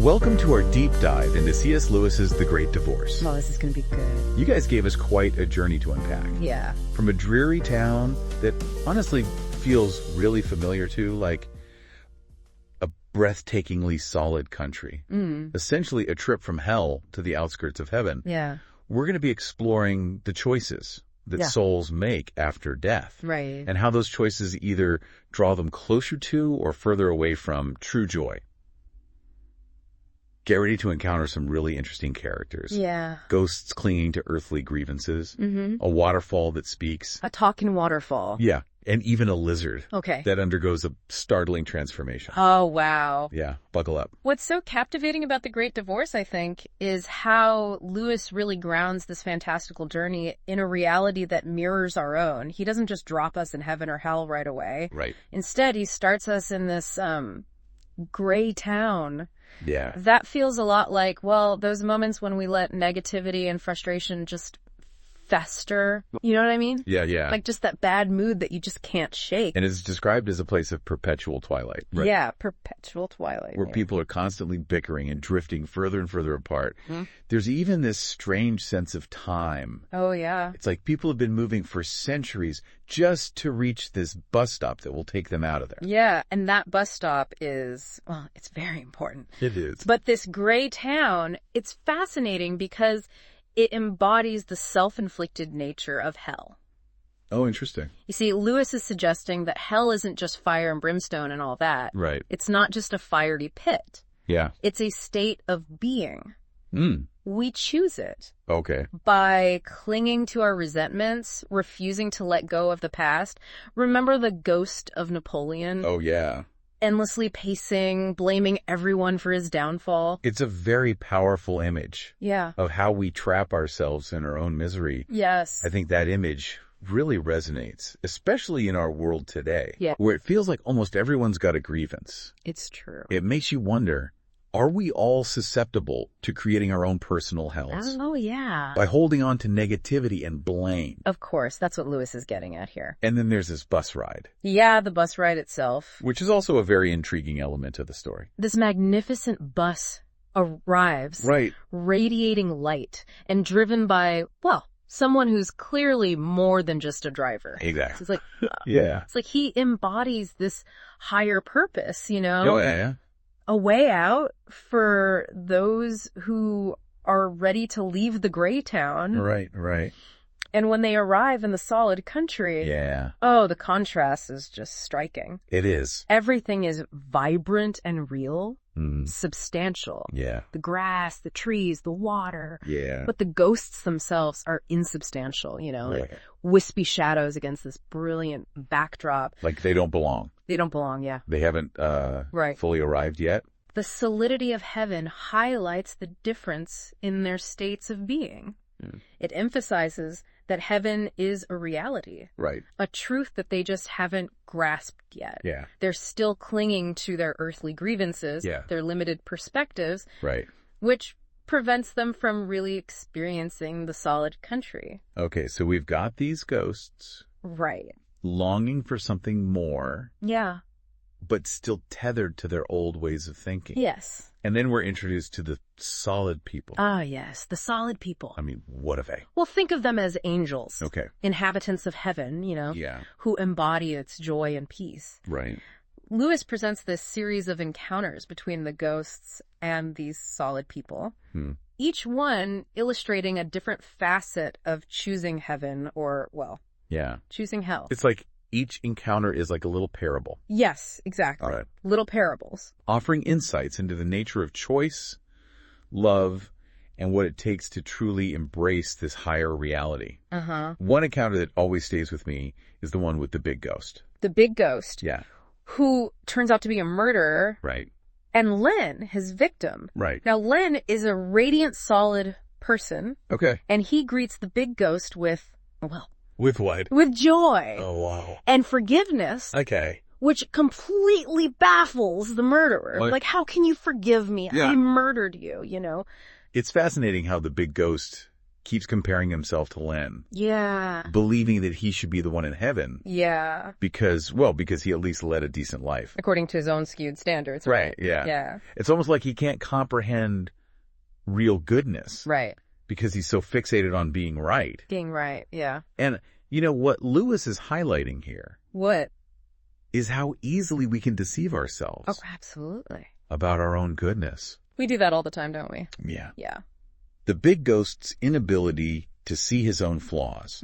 Welcome to our deep dive into C.S. Lewis's The Great Divorce. Oh, this is going to be good. You guys gave us quite a journey to unpack. Yeah. From a dreary town that honestly feels really familiar to, like, a breathtakingly solid country. Essentially a trip from hell to the outskirts of heaven. Yeah. We're going to be exploring the choices that souls make after death. Right. And how those choices either draw them closer to or further away from true joy. Get ready to encounter some really interesting characters. Yeah. Ghosts clinging to earthly grievances. A waterfall that speaks. A talking waterfall. Yeah. And even a lizard. Okay. That undergoes a startling transformation. Oh, wow. Yeah. Buckle up. What's so captivating about The Great Divorce, I think, is how Lewis really grounds this fantastical journey in a reality that mirrors our own. He doesn't just drop us in heaven or hell right away. Right. Instead, he starts us in this gray town. Yeah. That feels a lot like, well, those moments when we let negativity and frustration just fester. You know what I mean? Yeah, yeah. Like just that bad mood that you just can't shake. And it's described as a place of perpetual twilight. Right? Yeah, perpetual twilight. Where people are constantly bickering and drifting further and further apart. There's even this strange sense of time. Oh, yeah. It's like people have been moving for centuries just to reach this bus stop that will take them out of there. Yeah, and that bus stop is, well, it's very important. It is. But this gray town, it's fascinating because it embodies the self-inflicted nature of hell. Oh, interesting. You see, Lewis is suggesting that hell isn't just fire and brimstone and all that. Right. It's not just a fiery pit. Yeah. It's a state of being. We choose it. Okay. By clinging to our resentments, refusing to let go of the past. Remember the ghost of Napoleon? Oh, yeah. Endlessly pacing, blaming everyone for his downfall. It's a very powerful image. Yeah. Of how we trap ourselves in our own misery. Yes. I think that image really resonates, especially in our world today. Yeah. Where it feels like almost everyone's got a grievance. It's true. It makes you wonder, are we all susceptible to creating our own personal hells? Oh, yeah. By holding on to negativity and blame. Of course, that's what Lewis is getting at here. And then there's this bus ride. Yeah, the bus ride itself. Which is also a very intriguing element of the story. This magnificent bus arrives. Right. Radiating light and driven by, well, someone who's clearly more than just a driver. Exactly. So it's like, yeah. It's like he embodies this higher purpose, you know? Oh, yeah. A way out for those who are ready to leave the gray town. Right, right. And when they arrive in the solid country, oh, the contrast is just striking. It is. Everything is vibrant and real, substantial. Yeah. The grass, the trees, the water. Yeah. But the ghosts themselves are insubstantial, you know, like wispy shadows against this brilliant backdrop. Like they don't belong. They don't belong, yeah. They haven't fully arrived yet. The solidity of heaven highlights the difference in their states of being. It emphasizes that heaven is a reality. Right. A truth that they just haven't grasped yet. Yeah. They're still clinging to their earthly grievances, their limited perspectives. Right. Which prevents them from really experiencing the solid country. Okay, so we've got these ghosts. Right. Longing for something more. Yeah. But still tethered to their old ways of thinking. Yes. And then we're introduced to the solid people. Ah, yes, the solid people. I mean, what are they? Well, think of them as angels. Okay. Inhabitants of heaven, you know. Yeah. Who embody its joy and peace. Right. Lewis presents this series of encounters between the ghosts and these solid people. Each one illustrating a different facet of choosing heaven or, well, choosing hell. It's like each encounter is like a little parable. Yes, exactly. All right. Little parables. Offering insights into the nature of choice, love, and what it takes to truly embrace this higher reality. One encounter that always stays with me is the one with the big ghost. The big ghost. Yeah. Who turns out to be a murderer. Right. And Len, his victim. Right. Now, Len is a radiant, solid person. Okay. And he greets the big ghost with, well... With what? With joy. Oh, wow. And forgiveness. Okay. Which completely baffles the murderer. Like, how can you forgive me? Yeah. I murdered you, you know? It's fascinating how the big ghost keeps comparing himself to Len. Yeah. Believing that he should be the one in heaven. Yeah. Because he at least led a decent life. According to his own skewed standards. Right, yeah. Yeah. It's almost like he can't comprehend real goodness. Right. Because he's so fixated on being right. Being right, yeah. And, what Lewis is highlighting here. What? Is how easily we can deceive ourselves. Oh, absolutely. About our own goodness. We do that all the time, don't we? Yeah. Yeah. The big ghost's inability to see his own flaws,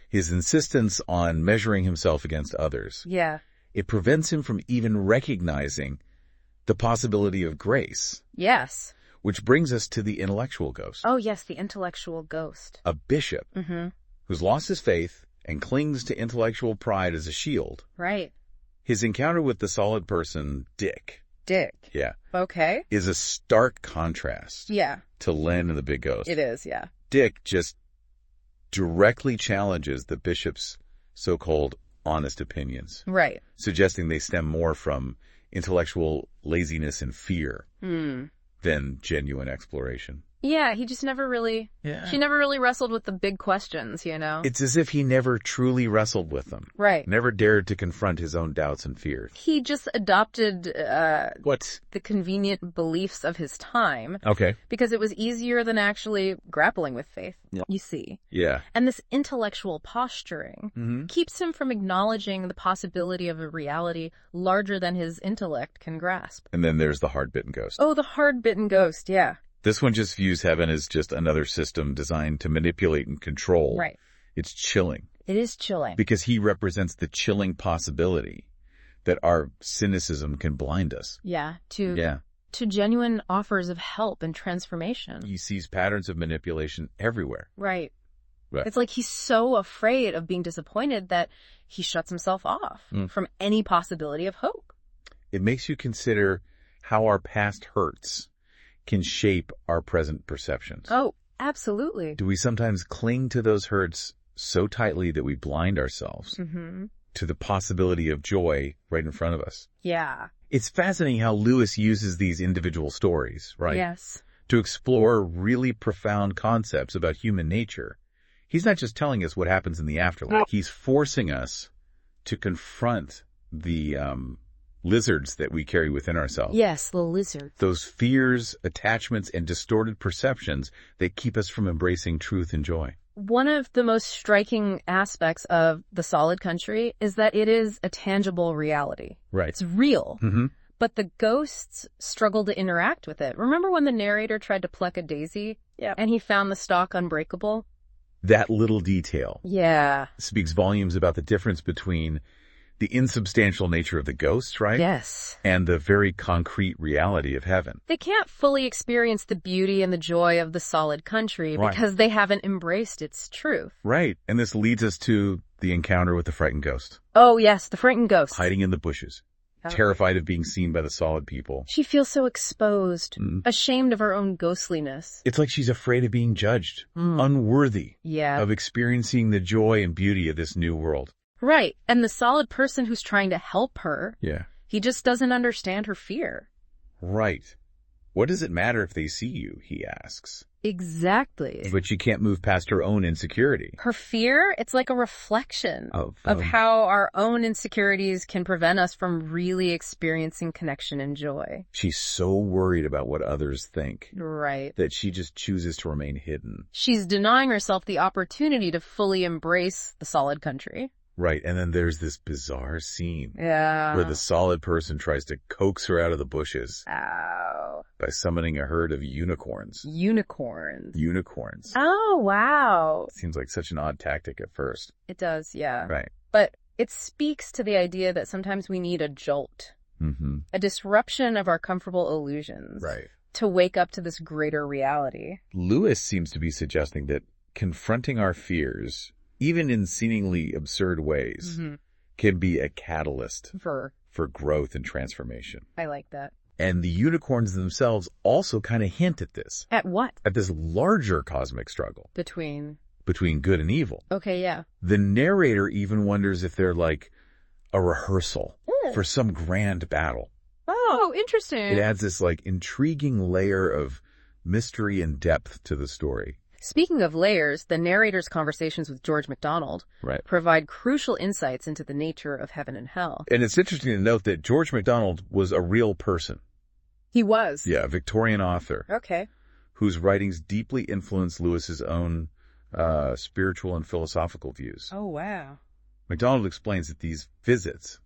his insistence on measuring himself against others. Yeah. It prevents him from even recognizing the possibility of grace. Yes. Which brings us to the intellectual ghost. Oh, yes, the intellectual ghost. A bishop who's lost his faith and clings to intellectual pride as a shield. Right. His encounter with the solid person, Dick. Yeah. Okay. Is a stark contrast. Yeah. To Len and the big ghost. It is, yeah. Dick just directly challenges the bishop's so-called honest opinions. Right. Suggesting they stem more from intellectual laziness and fear than genuine exploration. Yeah, he just never really... Yeah. She never really wrestled with the big questions, It's as if he never truly wrestled with them. Right. Never dared to confront his own doubts and fears. He just adopted What? The convenient beliefs of his time. Okay. Because it was easier than actually grappling with faith, you see. Yeah. And this intellectual posturing keeps him from acknowledging the possibility of a reality larger than his intellect can grasp. And then there's the hard-bitten ghost. Oh, the hard-bitten ghost, yeah. This one just views heaven as just another system designed to manipulate and control. Right. It's chilling. It is chilling. Because he represents the chilling possibility that our cynicism can blind us. Yeah. To genuine offers of help and transformation. He sees patterns of manipulation everywhere. Right. It's like he's so afraid of being disappointed that he shuts himself off from any possibility of hope. It makes you consider how our past hurts can shape our present perceptions. Oh, absolutely. Do we sometimes cling to those hurts so tightly that we blind ourselves to the possibility of joy right in front of us? Yeah. It's fascinating how Lewis uses these individual stories, right? Yes. To explore really profound concepts about human nature. He's not just telling us what happens in the afterlife. He's forcing us to confront the lizards that we carry within ourselves. Yes, the lizards. Those fears, attachments, and distorted perceptions that keep us from embracing truth and joy. One of the most striking aspects of the solid country is that it is a tangible reality. Right. It's real. But the ghosts struggle to interact with it. Remember when the narrator tried to pluck a daisy? Yeah. And he found the stalk unbreakable? That little detail. Yeah. Speaks volumes about the difference between the insubstantial nature of the ghosts, right? Yes. And the very concrete reality of heaven. They can't fully experience the beauty and the joy of the solid country because they haven't embraced its truth. Right. And this leads us to the encounter with the frightened ghost. Oh, yes, the frightened ghost. Hiding in the bushes. Terrified of being seen by the solid people. She feels so exposed, ashamed of her own ghostliness. It's like she's afraid of being judged, unworthy of experiencing the joy and beauty of this new world. Right. And the solid person who's trying to help her, he just doesn't understand her fear. Right. What does it matter if they see you, he asks. Exactly. But she can't move past her own insecurity. Her fear, it's like a reflection of how our own insecurities can prevent us from really experiencing connection and joy. She's so worried about what others think. Right. That she just chooses to remain hidden. She's denying herself the opportunity to fully embrace the solid country. Right, and then there's this bizarre scene. Yeah. Where the solid person tries to coax her out of the bushes. Ow. By summoning a herd of unicorns. Unicorns. Oh, wow. Seems like such an odd tactic at first. It does, yeah. Right. But it speaks to the idea that sometimes we need a jolt. A disruption of our comfortable illusions. Right. To wake up to this greater reality. Lewis seems to be suggesting that confronting our fears, even in seemingly absurd ways, can be a catalyst for growth and transformation. I like that. And the unicorns themselves also kind of hint at this. At what? At this larger cosmic struggle. Between good and evil. Okay, yeah. The narrator even wonders if they're like a rehearsal for some grand battle. Oh, interesting. It adds this like intriguing layer of mystery and depth to the story. Speaking of layers, the narrator's conversations with George MacDonald provide crucial insights into the nature of heaven and hell. And it's interesting to note that George MacDonald was a real person. He was? Yeah, a Victorian author. Okay. Whose writings deeply influenced Lewis's own spiritual and philosophical views. Oh, wow. MacDonald explains that these visits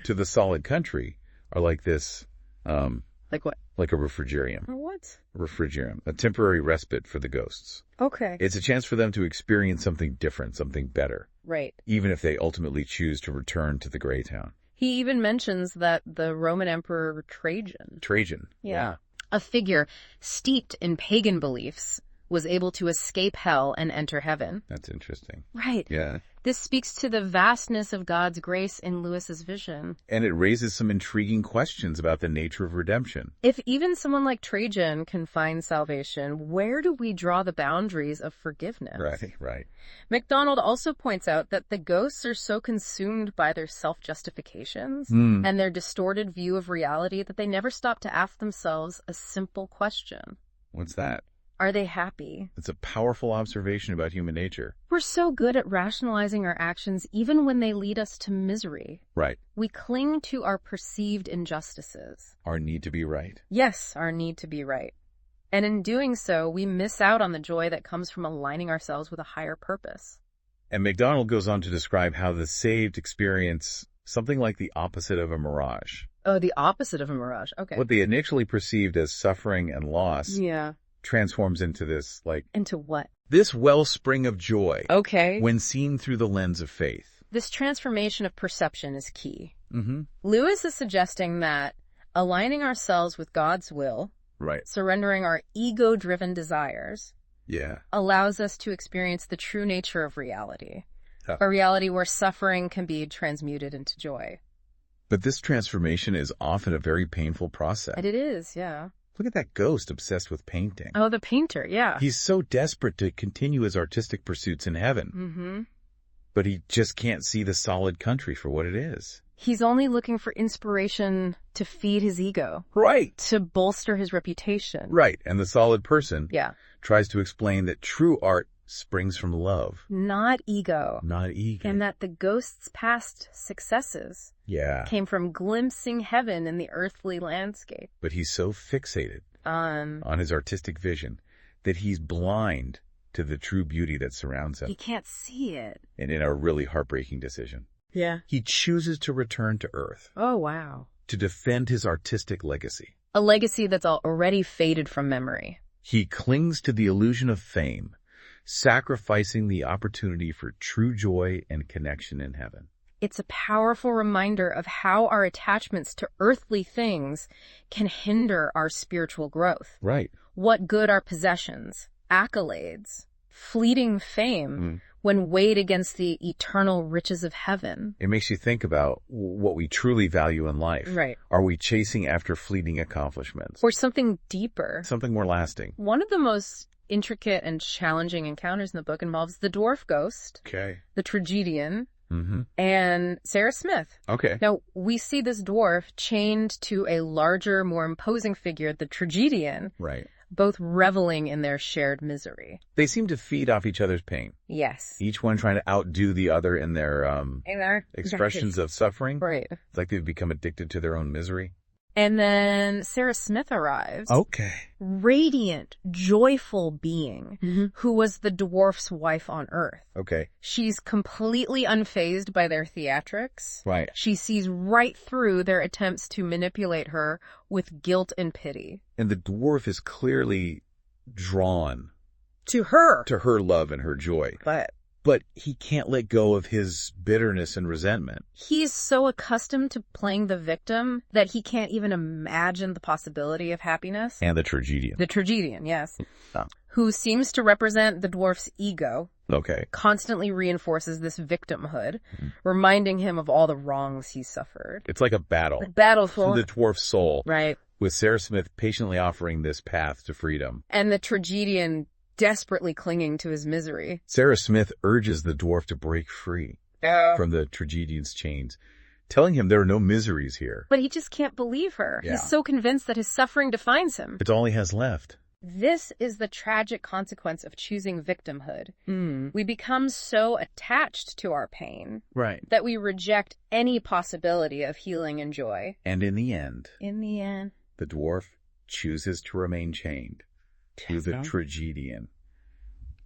to the solid country are like this... like what? Like a refrigerium. What? Refrigerium. A temporary respite for the ghosts. Okay. It's a chance for them to experience something different, something better. Right. Even if they ultimately choose to return to the gray town. He even mentions that the Roman Emperor Trajan. Yeah. A figure steeped in pagan beliefs was able to escape hell and enter heaven. That's interesting. Right. Yeah. This speaks to the vastness of God's grace in Lewis's vision. And it raises some intriguing questions about the nature of redemption. If even someone like Trajan can find salvation, where do we draw the boundaries of forgiveness? Right. MacDonald also points out that the ghosts are so consumed by their self-justifications and their distorted view of reality that they never stop to ask themselves a simple question. What's that? Are they happy? It's a powerful observation about human nature. We're so good at rationalizing our actions even when they lead us to misery. Right. We cling to our perceived injustices. Our need to be right. Yes, our need to be right. And in doing so, we miss out on the joy that comes from aligning ourselves with a higher purpose. And MacDonald goes on to describe how the saved experience something like the opposite of a mirage. Oh, the opposite of a mirage. Okay. What they initially perceived as suffering and loss transforms into this, Into what? This wellspring of joy. Okay. When seen through the lens of faith. This transformation of perception is key. Mm-hmm. Lewis is suggesting that aligning ourselves with God's will, surrendering our ego-driven desires, allows us to experience the true nature of reality. A reality where suffering can be transmuted into joy. But this transformation is often a very painful process. And it is, yeah. Look at that ghost obsessed with painting. Oh, the painter, yeah. He's so desperate to continue his artistic pursuits in heaven. Mm-hmm. But he just can't see the solid country for what it is. He's only looking for inspiration to feed his ego. Right. To bolster his reputation. Right. And the solid person tries to explain that true art springs from love. Not ego. Not ego. And that the ghost's past successes came from glimpsing heaven in the earthly landscape. But he's so fixated on his artistic vision that he's blind to the true beauty that surrounds him. He can't see it. And in a really heartbreaking decision. Yeah. He chooses to return to Earth. Oh, wow. To defend his artistic legacy. A legacy that's already faded from memory. He clings to the illusion of fame, sacrificing the opportunity for true joy and connection in heaven. It's a powerful reminder of how our attachments to earthly things can hinder our spiritual growth. Right. What good are possessions, accolades, fleeting fame when weighed against the eternal riches of heaven? It makes you think about what we truly value in life. Right. Are we chasing after fleeting accomplishments? Or something deeper? Something more lasting. One of the most intricate and challenging encounters in the book involves the dwarf ghost, the tragedian, and Sarah Smith. Okay. Now, we see this dwarf chained to a larger, more imposing figure, the tragedian. Right. Both reveling in their shared misery. They seem to feed off each other's pain. Yes. Each one trying to outdo the other in their expressions of suffering. Right. It's like they've become addicted to their own misery. And then Sarah Smith arrives. Okay. Radiant, joyful being who was the dwarf's wife on Earth. Okay. She's completely unfazed by their theatrics. Right. She sees right through their attempts to manipulate her with guilt and pity. And the dwarf is clearly drawn to her love and her joy. But he can't let go of his bitterness and resentment. He's so accustomed to playing the victim that he can't even imagine the possibility of happiness. And the tragedian. The tragedian, yes. Who seems to represent the dwarf's ego. Okay. Constantly reinforces this victimhood, reminding him of all the wrongs he suffered. It's like a battle. For the dwarf's soul. Right. With Sarah Smith patiently offering this path to freedom. And the tragedian desperately clinging to his misery. Sarah Smith urges the dwarf to break free from the tragedian's chains, telling him there are no miseries here. But he just can't believe her. He's so convinced that his suffering defines him. It's all he has left. This is the tragic consequence of choosing victimhood. We become so attached to our pain that we reject any possibility of healing and joy. And in the end, the dwarf chooses to remain chained to the tragedian,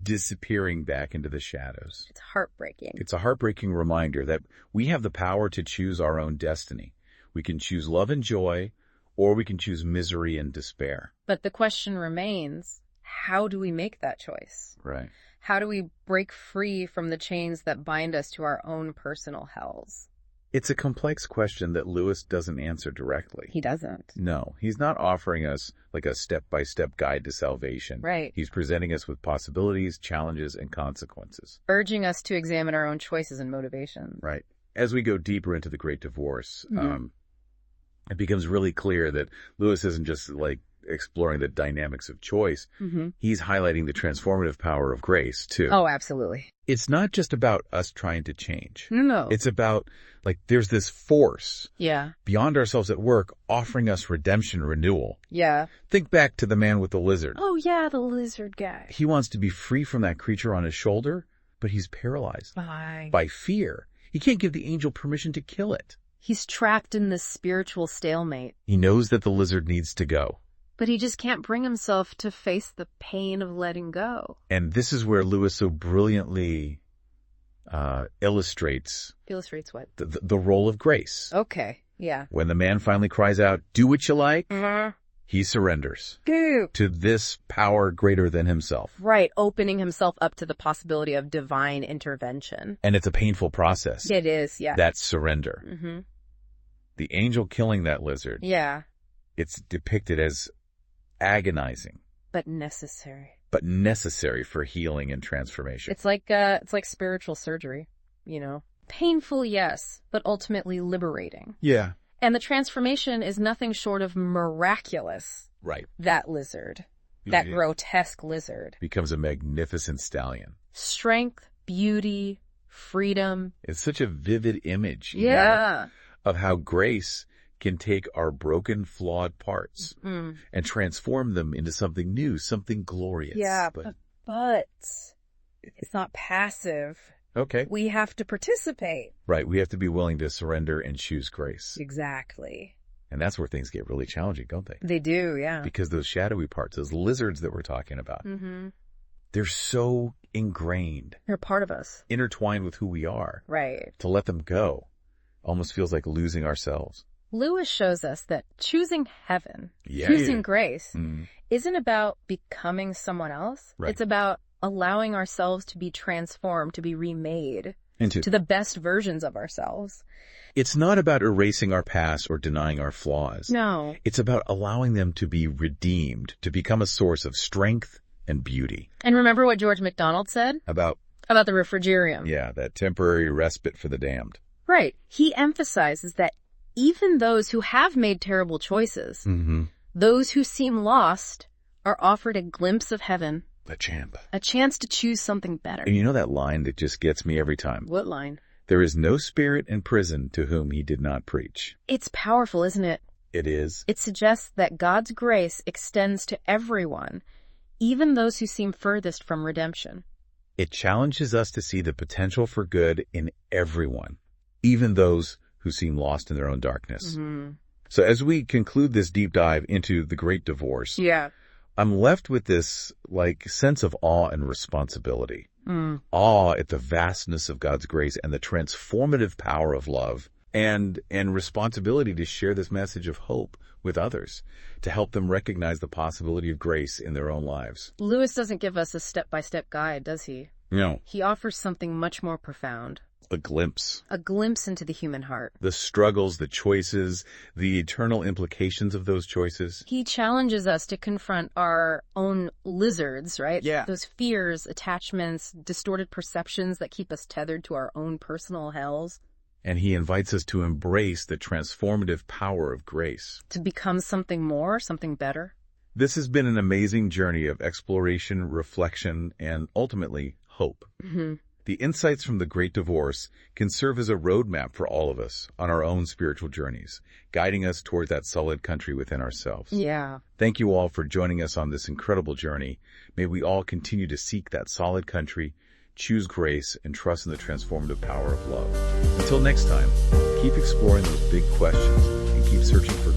disappearing back into the shadows. It's heartbreaking. It's a heartbreaking reminder that we have the power to choose our own destiny. We can choose love and joy, or we can choose misery and despair. But the question remains, how do we make that choice? Right. How do we break free from the chains that bind us to our own personal hells? It's a complex question that Lewis doesn't answer directly. He doesn't. No, he's not offering us like a step-by-step guide to salvation. Right. He's presenting us with possibilities, challenges, and consequences. Urging us to examine our own choices and motivations. Right. As we go deeper into the Great Divorce, it becomes really clear that Lewis isn't just like exploring the dynamics of choice. He's highlighting the transformative power of grace, too. Oh, absolutely. It's not just about us trying to change. No. It's about, like, there's this force beyond ourselves at work offering us redemption, renewal. Yeah. Think back to the man with the lizard. Oh, yeah, the lizard guy. He wants to be free from that creature on his shoulder, but he's paralyzed by fear. He can't give the angel permission to kill it. He's trapped in this spiritual stalemate. He knows that the lizard needs to go. But he just can't bring himself to face the pain of letting go. And this is where Lewis so brilliantly illustrates what? The role of grace. Okay, yeah. When the man finally cries out, "Do what you like," he surrenders to this power greater than himself. Right, opening himself up to the possibility of divine intervention. And it's a painful process. It is, yeah. That surrender. The angel killing that lizard. Yeah. It's depicted as agonizing. But necessary. But necessary for healing and transformation. It's like spiritual surgery, you know. Painful, yes, but ultimately liberating. Yeah. And the transformation is nothing short of miraculous. Right. That lizard. That grotesque lizard. Becomes a magnificent stallion. Strength, beauty, freedom. It's such a vivid image. Yeah. Of how grace can take our broken, flawed parts and transform them into something new, something glorious. Yeah, but it's not passive. Okay. We have to participate. Right. We have to be willing to surrender and choose grace. Exactly. And that's where things get really challenging, don't they? They do, yeah. Because those shadowy parts, those lizards that we're talking about, they're so ingrained. They're part of us. Intertwined with who we are. Right. To let them go almost feels like losing ourselves. Lewis shows us that choosing heaven, choosing grace, isn't about becoming someone else. Right. It's about allowing ourselves to be transformed, to be remade into to the best versions of ourselves. It's not about erasing our past or denying our flaws. No. It's about allowing them to be redeemed, to become a source of strength and beauty. And remember what George MacDonald said? About the refrigerium. Yeah, that temporary respite for the damned. Right. He emphasizes that even those who have made terrible choices, those who seem lost, are offered a glimpse of heaven. A chance to choose something better. And you know that line that just gets me every time? What line? There is no spirit in prison to whom he did not preach. It's powerful, isn't it? It is. It suggests that God's grace extends to everyone, even those who seem furthest from redemption. It challenges us to see the potential for good in everyone, even those who seem lost in their own darkness. So as we conclude this deep dive into the Great Divorce, I'm left with this sense of awe and responsibility. Awe at the vastness of God's grace and the transformative power of love, and responsibility to share this message of hope with others, to help them recognize the possibility of grace in their own lives. Lewis doesn't give us a step-by-step guide, does he? No. He offers something much more profound. A glimpse. A glimpse into the human heart. The struggles, the choices, the eternal implications of those choices. He challenges us to confront our own lizards, right? Yeah. Those fears, attachments, distorted perceptions that keep us tethered to our own personal hells. And he invites us to embrace the transformative power of grace. To become something more, something better. This has been an amazing journey of exploration, reflection, and ultimately hope. The insights from the Great Divorce can serve as a roadmap for all of us on our own spiritual journeys, guiding us toward that solid country within ourselves. Yeah. Thank you all for joining us on this incredible journey. May we all continue to seek that solid country, choose grace, and trust in the transformative power of love. Until next time, keep exploring those big questions and keep searching for